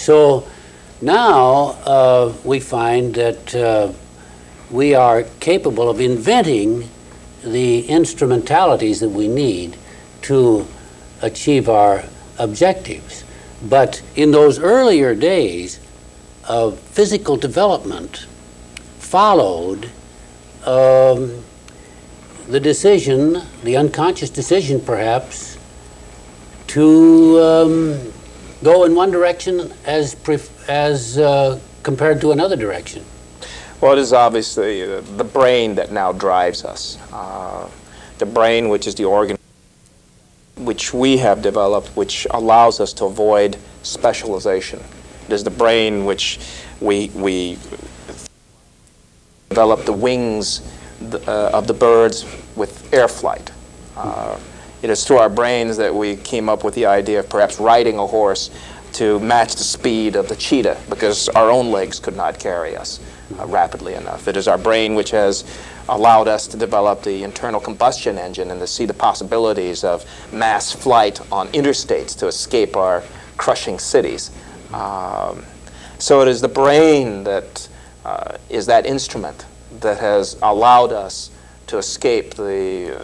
So now we find that we are capable of inventing the instrumentalities that we need to achieve our objectives. But in those earlier days of physical development followed the decision, the unconscious decision perhaps, to go in one direction as compared to another direction. Well, it is obviously the brain that now drives us. The brain, which is the organ which we have developed, which allows us to avoid specialization. It is the brain which we develop the wings of the birds with air flight. It is through our brains that we came up with the idea of perhaps riding a horse to match the speed of the cheetah, because our own legs could not carry us rapidly enough. It is our brain which has allowed us to develop the internal combustion engine and to see the possibilities of mass flight on interstates to escape our crushing cities. So it is the brain that is that instrument that has allowed us to escape the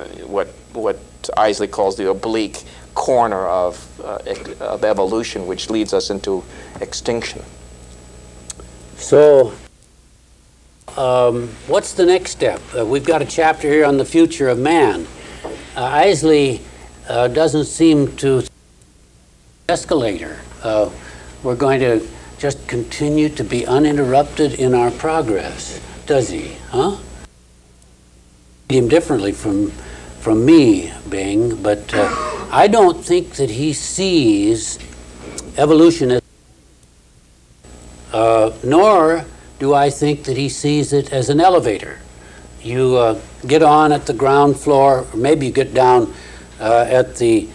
what Eiseley calls the oblique corner of evolution, which leads us into extinction. So what's the next step? We've got a chapter here on the future of man. Eiseley doesn't seem to escalator. We're going to just continue to be uninterrupted in our progress, does he? Huh? Him differently from me, Bing, but I don't think that he sees evolution as, nor do I think that he sees it as an elevator. You get on at the ground floor, or maybe you get down at the,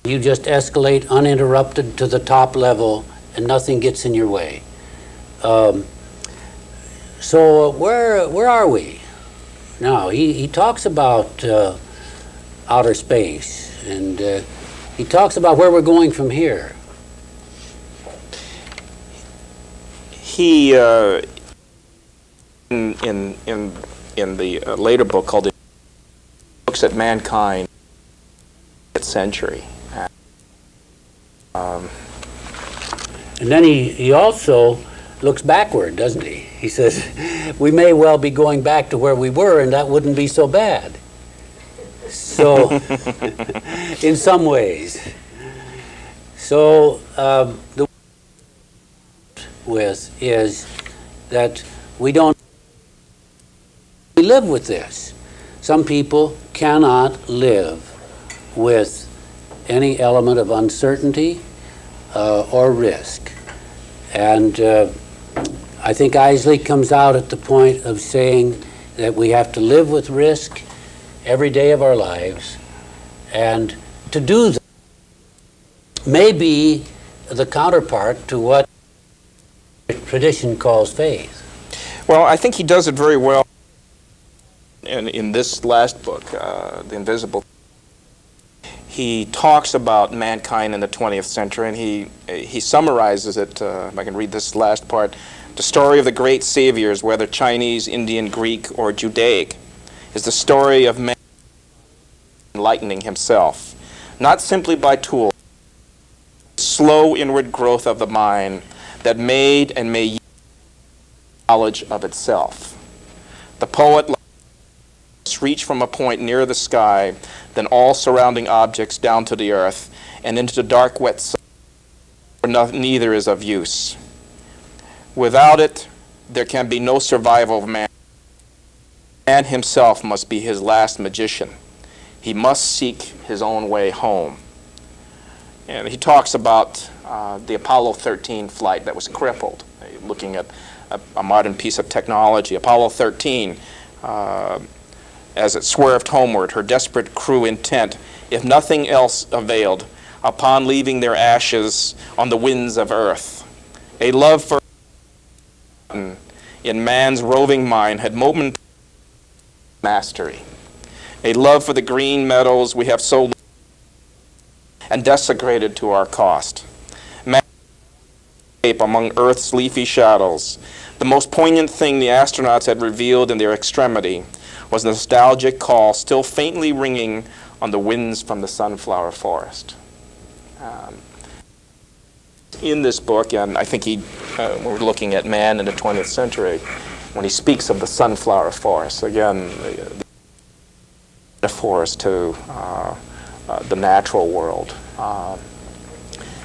you just escalate uninterrupted to the top level and nothing gets in your way. So where are we now? He talks about outer space, and he talks about where we're going from here. He in the later book called "It" looks at mankind in the 20th century. And then he also looks backward, doesn't he? He says, we may well be going back to where we were, and that wouldn't be so bad. So, in some ways. So, the with is that we live with this. Some people cannot live with any element of uncertainty or risk. And I think Eiseley comes out at the point of saying that we have to live with risk every day of our lives, and to do that may be the counterpart to what tradition calls faith. Well, I think he does it very well in this last book, The Invisible. He talks about mankind in the 20th century, and he summarizes it, if I can read this last part. The story of the great saviors, whether Chinese, Indian, Greek, or Judaic, is the story of man enlightening himself, not simply by tools, slow inward growth of the mind that made and may yield knowledge of itself. The poet reach from a point near the sky, then all surrounding objects down to the earth, and into the dark, wet sun, where neither is of use. Without it, there can be no survival of man. Man himself must be his last magician. He must seek his own way home. And he talks about the Apollo 13 flight that was crippled, looking at a modern piece of technology. Apollo 13, as it swerved homeward, her desperate crew intent, if nothing else availed, upon leaving their ashes on the winds of earth. A love for in man's roving mind had momentary mastery. A love for the green meadows we have so and desecrated to our cost. Among Earth's leafy shadows, the most poignant thing the astronauts had revealed in their extremity was the nostalgic call still faintly ringing on the winds from the sunflower forest. In this book, and I think we're looking at man in the 20th century, when he speaks of the sunflower forest, again, the forest to the natural world.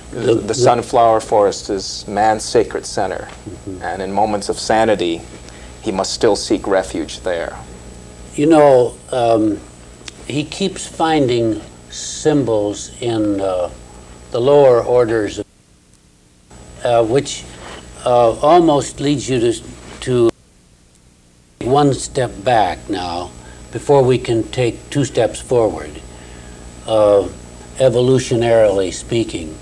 The sunflower forest is man's sacred center, and in moments of sanity, he must still seek refuge there. You know, he keeps finding symbols in the lower orders, which almost leads you to one step back now before we can take 2 steps forward, evolutionarily speaking.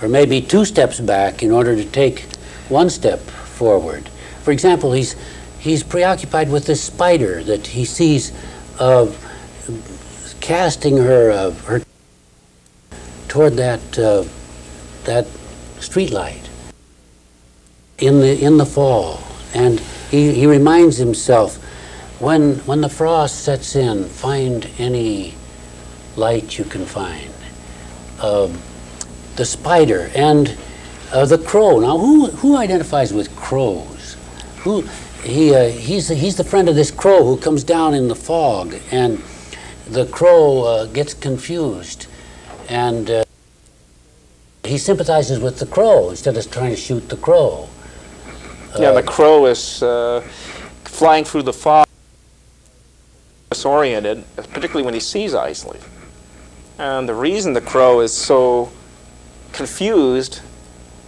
Or maybe 2 steps back in order to take 1 step forward. For example, he's preoccupied with this spider that he sees casting her toward that street light in the fall, and he reminds himself, when the frost sets in, find any light you can find. The spider and the crow. Now, who identifies with crows? He's the friend of this crow who comes down in the fog, and the crow gets confused, and he sympathizes with the crow instead of trying to shoot the crow. Yeah, the crow is flying through the fog, disoriented, particularly when he sees Eiseley. And the reason the crow is so confused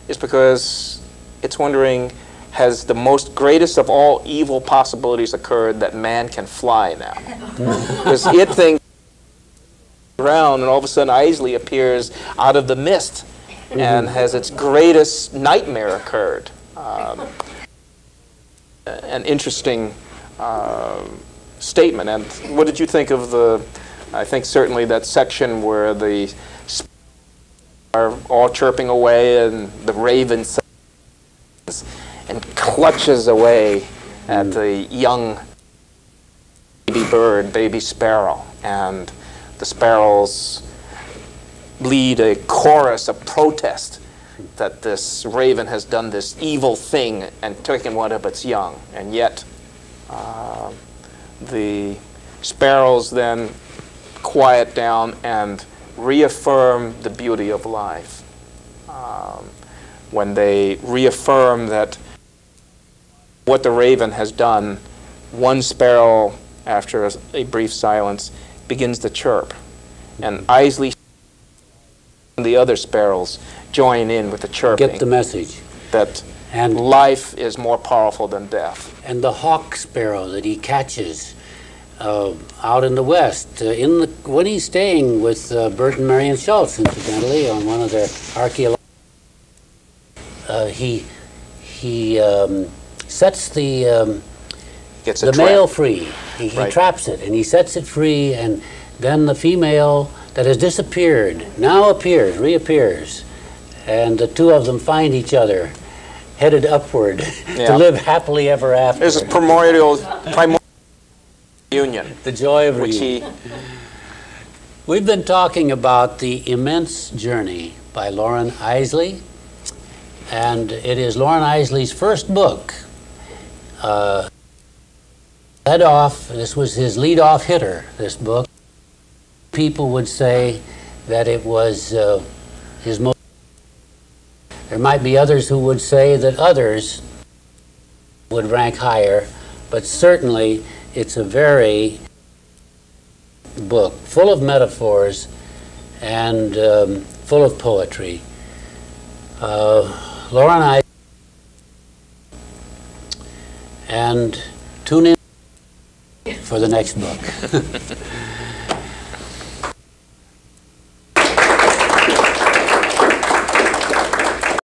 is because it's wondering, has the most greatest of all evil possibilities occurred that man can fly now? Because it thinks around, and all of a sudden Eiseley appears out of the mist, and has its greatest nightmare occurred. An interesting statement. And what did you think of I think certainly that section where the are all chirping away, and the raven and clutches away at the young baby bird, baby sparrow, and the sparrows lead a chorus of protest that this raven has done this evil thing and taken one of its young, and yet the sparrows then quiet down and reaffirm the beauty of life. When they reaffirm that what the raven has done, one sparrow, after a brief silence, begins to chirp. And Eiseley and the other sparrows join in with the chirping. Get the message. That life is more powerful than death. And the hawk sparrow that he catches out in the West, when he's staying with Bert and Marion Schultz, incidentally, on one of their archaeological, he sets the male free. He traps it, and he sets it free, and then the female that has disappeared now reappears, and the 2 of them find each other, headed upward to live happily ever after. There's a primordial union. The joy of reunion. We've been talking about The Immense Journey by Loren Eiseley, and it is Loren Eiseley's first book. This was his lead-off hitter, this book. People would say that it was his most. There might be others who would say that others would rank higher, but certainly it's a very book full of metaphors and full of poetry. Loren Eiseley, and tune in for the next book.